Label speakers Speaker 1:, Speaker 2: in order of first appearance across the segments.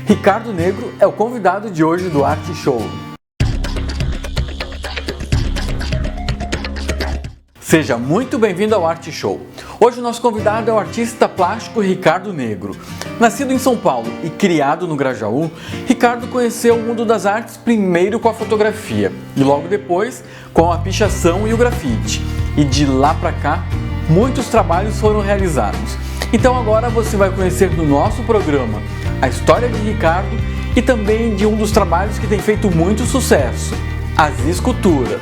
Speaker 1: Ricardo Negro é o convidado de hoje do Arte Show. Seja muito bem-vindo ao Arte Show. Hoje o nosso convidado é o artista plástico Ricardo Negro. Nascido em São Paulo e criado no Grajaú, Ricardo conheceu o mundo das artes primeiro com a fotografia e logo depois com a pichação e o grafite. E de lá pra cá, muitos trabalhos foram realizados. Então agora você vai conhecer no nosso programa a história de Ricardo e também de um dos trabalhos que tem feito muito sucesso, as esculturas.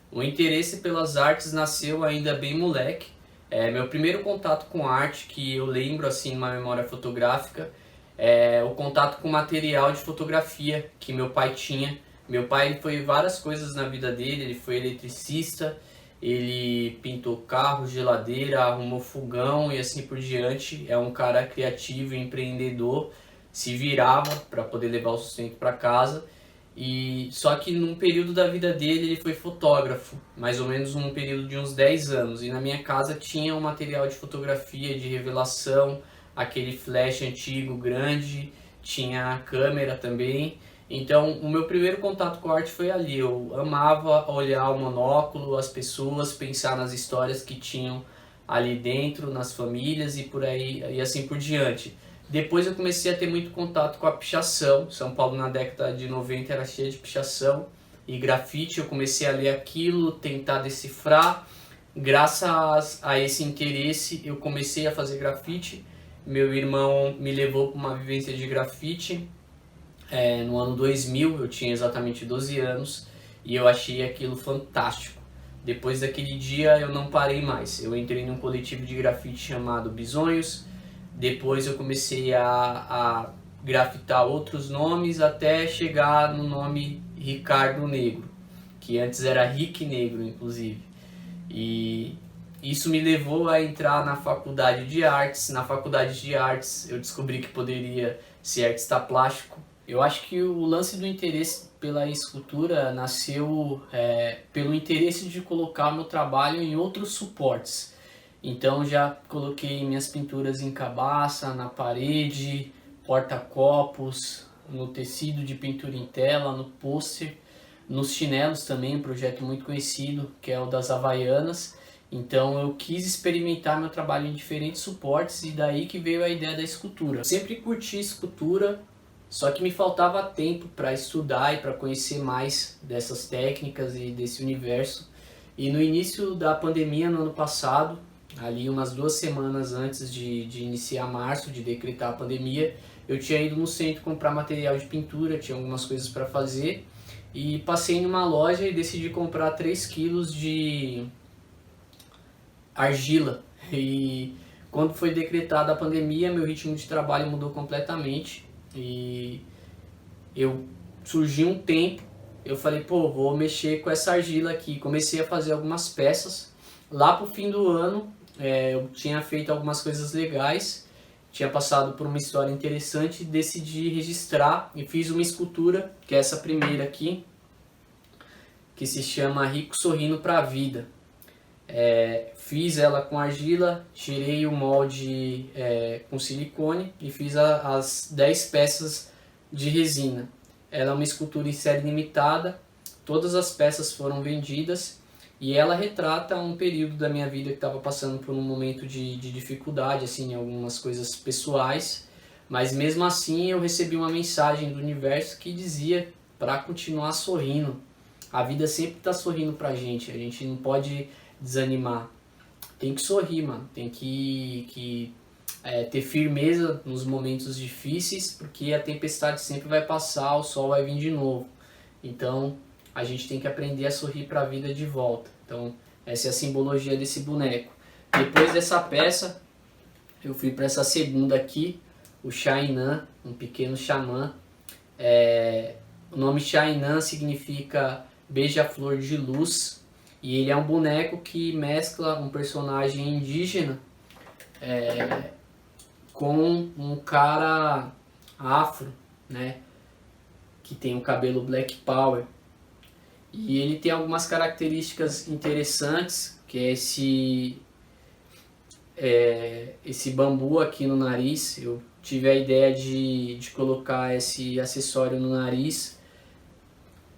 Speaker 2: O interesse pelas artes nasceu ainda bem moleque. Meu primeiro contato com arte, que eu lembro assim numa memória fotográfica, é o contato com material de fotografia que meu pai tinha. Meu pai foi várias coisas na vida dele, ele foi eletricista, ele pintou carro, geladeira, arrumou fogão e assim por diante. É um cara criativo, empreendedor, se virava para poder levar o sustento para casa. E só que num período da vida dele ele foi fotógrafo, mais ou menos um período de uns 10 anos. E na minha casa tinha um material de fotografia, de revelação, aquele flash antigo, grande, tinha a câmera também. Então o meu primeiro contato com a arte foi ali. Eu amava olhar o monóculo, as pessoas, pensar nas histórias que tinham ali dentro, nas famílias e por aí e assim por diante. Depois eu comecei a ter muito contato com a pichação. São Paulo na década de 90 era cheia de pichação e grafite. Eu comecei a ler aquilo, tentar decifrar. Graças a esse interesse eu comecei a fazer grafite. Meu irmão me levou para uma vivência de grafite no ano 2000, eu tinha exatamente 12 anos e eu achei aquilo fantástico. Depois daquele dia eu não parei mais. Eu entrei num coletivo de grafite chamado Bisonhos. Depois eu comecei a grafitar outros nomes até chegar no nome Ricardo Negro, que antes era Rick Negro, inclusive. E isso me levou a entrar na faculdade de artes. Na faculdade de artes eu descobri que poderia ser artista plástico. Eu acho que o lance do interesse pela escultura nasceu pelo interesse de colocar meu trabalho em outros suportes. Então já coloquei minhas pinturas em cabaça, na parede, porta-copos, no tecido de pintura em tela, no pôster, nos chinelos também, um projeto muito conhecido, que é o das Havaianas. Então eu quis experimentar meu trabalho em diferentes suportes e daí que veio a ideia da escultura. Eu sempre curti escultura, só que me faltava tempo para estudar e para conhecer mais dessas técnicas e desse universo. E no início da pandemia, no ano passado, ali umas 2 semanas antes de iniciar março, de decretar a pandemia, eu tinha ido no centro comprar material de pintura, tinha algumas coisas para fazer e passei numa loja e decidi comprar 3 quilos de argila. E quando foi decretada a pandemia, meu ritmo de trabalho mudou completamente e surgiu um tempo, eu falei, vou mexer com essa argila aqui. Comecei a fazer algumas peças. Lá pro fim do ano, eu tinha feito algumas coisas legais, tinha passado por uma história interessante, decidi registrar e fiz uma escultura, que é essa primeira aqui, que se chama Rico Sorrindo para a Vida. Fiz ela com argila, tirei o molde com silicone e fiz as 10 peças de resina. Ela é uma escultura em série limitada, todas as peças foram vendidas. E ela retrata um período da minha vida que estava passando por um momento de dificuldade, assim, algumas coisas pessoais. Mas mesmo assim eu recebi uma mensagem do universo que dizia para continuar sorrindo. A vida sempre está sorrindo pra gente, a gente não pode desanimar. Tem que sorrir, mano. Tem que ter firmeza nos momentos difíceis, porque a tempestade sempre vai passar, o sol vai vir de novo. Então a gente tem que aprender a sorrir para a vida de volta. Então essa é a simbologia desse boneco. Depois dessa peça, eu fui para essa segunda aqui, o Xainan, um pequeno xamã. O nome Xainan significa beija-flor de luz. E ele é um boneco que mescla um personagem indígena com um cara afro, né, que tem o cabelo Black Power. E ele tem algumas características interessantes, que é esse bambu aqui no nariz. Eu tive a ideia de colocar esse acessório no nariz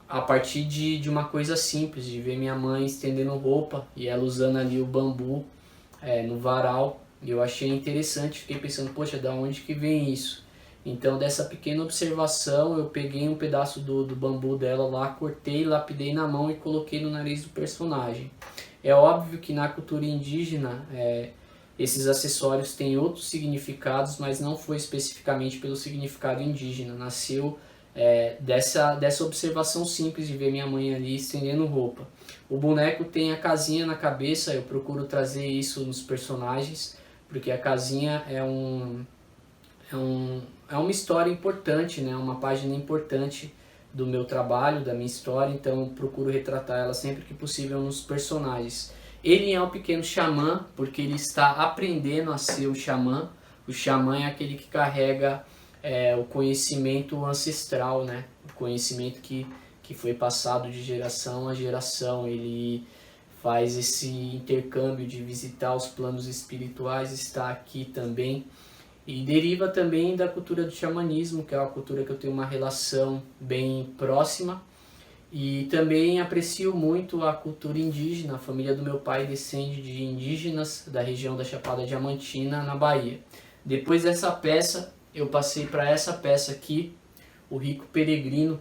Speaker 2: a partir de uma coisa simples, de ver minha mãe estendendo roupa e ela usando ali o bambu no varal. E eu achei interessante, fiquei pensando, poxa, da onde que vem isso? Então, dessa pequena observação, eu peguei um pedaço do bambu dela lá, cortei, lapidei na mão e coloquei no nariz do personagem. É óbvio que na cultura indígena, esses acessórios têm outros significados, mas não foi especificamente pelo significado indígena. Nasceu dessa observação simples de ver minha mãe ali estendendo roupa. O boneco tem a casinha na cabeça, eu procuro trazer isso nos personagens, porque a casinha é uma história importante, né? Uma página importante do meu trabalho, da minha história, então eu procuro retratar ela sempre que possível nos personagens. Ele é um pequeno xamã, porque ele está aprendendo a ser o xamã. O xamã é aquele que carrega o conhecimento ancestral, né? O conhecimento que foi passado de geração a geração. Ele faz esse intercâmbio de visitar os planos espirituais, está aqui também. E deriva também da cultura do xamanismo, que é uma cultura que eu tenho uma relação bem próxima. E também aprecio muito a cultura indígena. A família do meu pai descende de indígenas da região da Chapada Diamantina, na Bahia. Depois dessa peça, eu passei para essa peça aqui, o Rico Peregrino.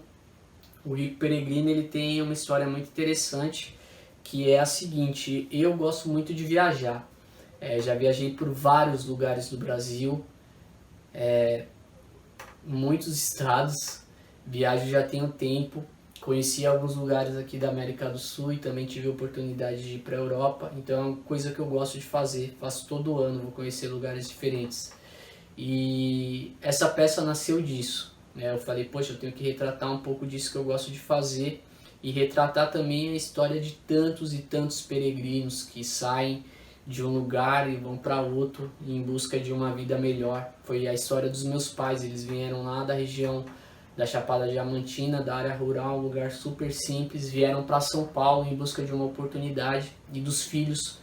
Speaker 2: O Rico Peregrino ele tem uma história muito interessante, que é a seguinte: eu gosto muito de viajar. Já viajei por vários lugares do Brasil, muitos estados, viajo já tem um tempo, conheci alguns lugares aqui da América do Sul e também tive a oportunidade de ir para a Europa, então é uma coisa que eu gosto de fazer, faço todo ano, vou conhecer lugares diferentes. E essa peça nasceu disso, né? Eu falei, poxa, eu tenho que retratar um pouco disso que eu gosto de fazer e retratar também a história de tantos e tantos peregrinos que saem de um lugar e vão para outro em busca de uma vida melhor. Foi a história dos meus pais, eles vieram lá da região da Chapada Diamantina, da área rural, um lugar super simples, vieram para São Paulo em busca de uma oportunidade e dos filhos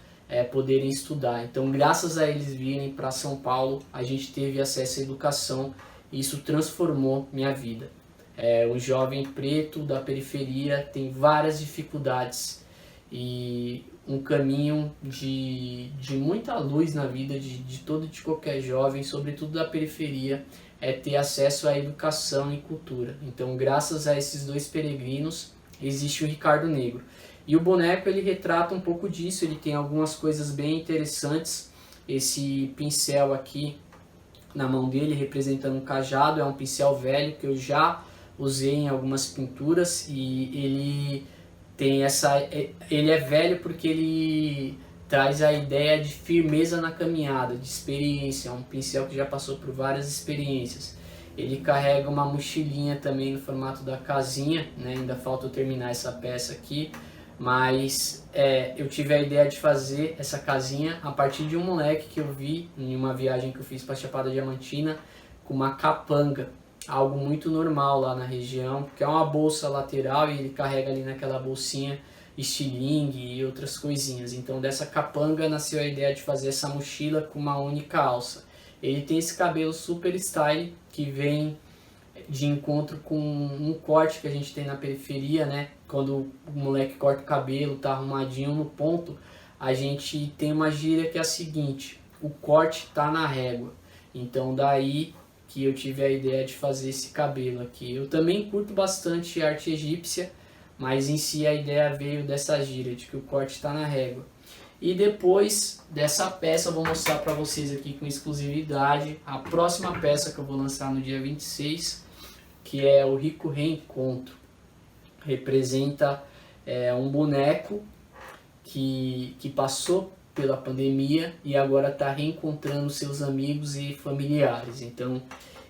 Speaker 2: poderem estudar. Então, graças a eles virem para São Paulo, a gente teve acesso à educação e isso transformou minha vida. Um jovem preto da periferia tem várias dificuldades e um caminho de muita luz na vida de todo e de qualquer jovem, sobretudo da periferia, é ter acesso à educação e cultura. Então, graças a esses dois peregrinos, existe o Ricardo Negro. E o boneco ele retrata um pouco disso, ele tem algumas coisas bem interessantes. Esse pincel aqui na mão dele representando um cajado, é um pincel velho que eu já usei em algumas pinturas e ele tem ele é velho porque ele traz a ideia de firmeza na caminhada, de experiência, é um pincel que já passou por várias experiências. Ele carrega uma mochilinha também no formato da casinha, né? Ainda falta eu terminar essa peça aqui, mas eu tive a ideia de fazer essa casinha a partir de um moleque que eu vi em uma viagem que eu fiz para a Chapada Diamantina com uma capanga, algo muito normal lá na região, que é uma bolsa lateral e ele carrega ali naquela bolsinha estilingue e outras coisinhas. Então dessa capanga nasceu a ideia de fazer essa mochila com uma única alça. Ele tem esse cabelo super style que vem de encontro com um corte que a gente tem na periferia, né? Quando o moleque corta o cabelo, tá arrumadinho no ponto, a gente tem uma gíria que é a seguinte: o corte tá na régua. Então daí que eu tive a ideia de fazer esse cabelo aqui. Eu também curto bastante arte egípcia, mas em si a ideia veio dessa gíria, de que o corte está na régua. E depois dessa peça eu vou mostrar para vocês aqui com exclusividade a próxima peça que eu vou lançar no dia 26, que é o Rico Reencontro. Representa um boneco que passou pela pandemia e agora está reencontrando seus amigos e familiares. Então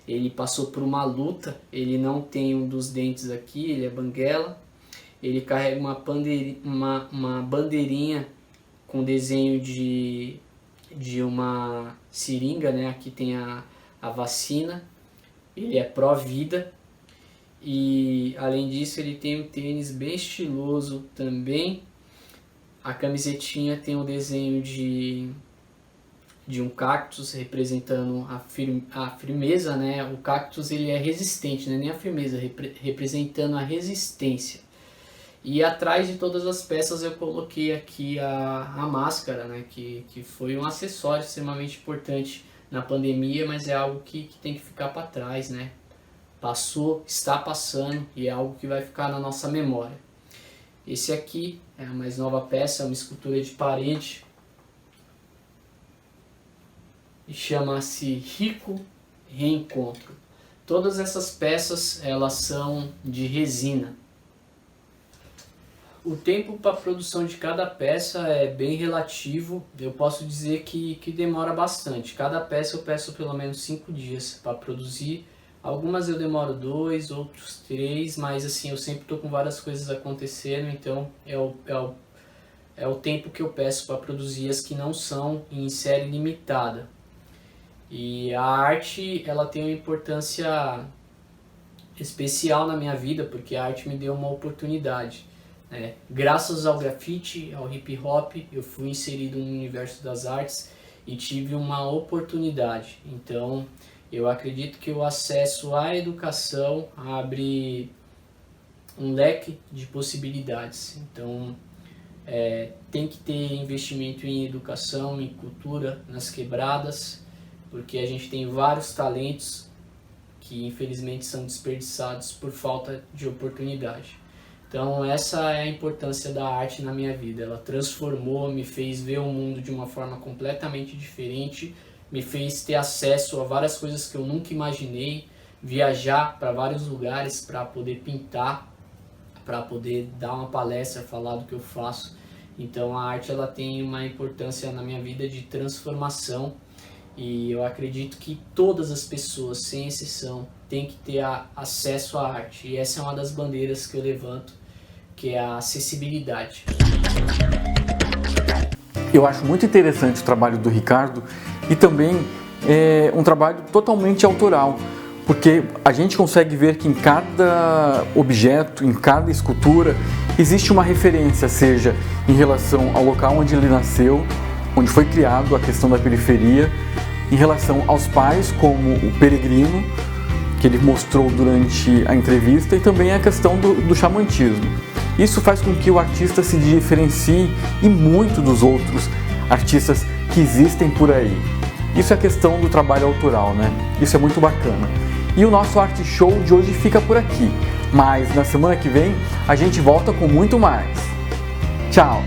Speaker 2: ele passou por uma luta, ele não tem um dos dentes aqui, ele é banguela. Ele carrega uma bandeirinha com desenho de uma seringa, né? Aqui tem a vacina. Ele é pró-vida. E além disso ele tem um tênis bem estiloso também. A camisetinha tem um desenho de de um cactus representando a firmeza, né? O cactus ele é resistente, né? Nem a firmeza, representando a resistência. E atrás de todas as peças eu coloquei aqui a máscara, né? Que foi um acessório extremamente importante na pandemia, mas é algo que tem que ficar para trás, né? Passou, está passando e é algo que vai ficar na nossa memória. Esse aqui é a mais nova peça, é uma escultura de parede. E chama-se Rico Reencontro. Todas essas peças elas são de resina. O tempo para a produção de cada peça é bem relativo. Eu posso dizer que demora bastante. Cada peça eu peço pelo menos 5 dias para produzir. Algumas eu demoro 2, outros 3, mas assim eu sempre estou com várias coisas acontecendo, então é o tempo que eu peço para produzir as que não são em série limitada. E a arte ela tem uma importância especial na minha vida, porque a arte me deu uma oportunidade. Graças ao grafite, ao hip hop, eu fui inserido no universo das artes e tive uma oportunidade. Então eu acredito que o acesso à educação abre um leque de possibilidades. Então tem que ter investimento em educação, em cultura, nas quebradas, porque a gente tem vários talentos que infelizmente são desperdiçados por falta de oportunidade. Então essa é a importância da arte na minha vida. Ela transformou, me fez ver o mundo de uma forma completamente diferente, me fez ter acesso a várias coisas que eu nunca imaginei, viajar para vários lugares para poder pintar, para poder dar uma palestra, falar do que eu faço. Então a arte ela tem uma importância na minha vida de transformação e eu acredito que todas as pessoas, sem exceção, têm que ter acesso à arte. E essa é uma das bandeiras que eu levanto, que é a acessibilidade.
Speaker 1: Eu acho muito interessante o trabalho do Ricardo e também um trabalho totalmente autoral, porque a gente consegue ver que em cada objeto, em cada escultura, existe uma referência, seja em relação ao local onde ele nasceu, onde foi criado, a questão da periferia, em relação aos pais, como o peregrino, que ele mostrou durante a entrevista, e também a questão do xamanismo. Isso faz com que o artista se diferencie e muito dos outros artistas que existem por aí. Isso é a questão do trabalho autoral, né? Isso é muito bacana. E o nosso Arte Show de hoje fica por aqui, mas na semana que vem a gente volta com muito mais. Tchau!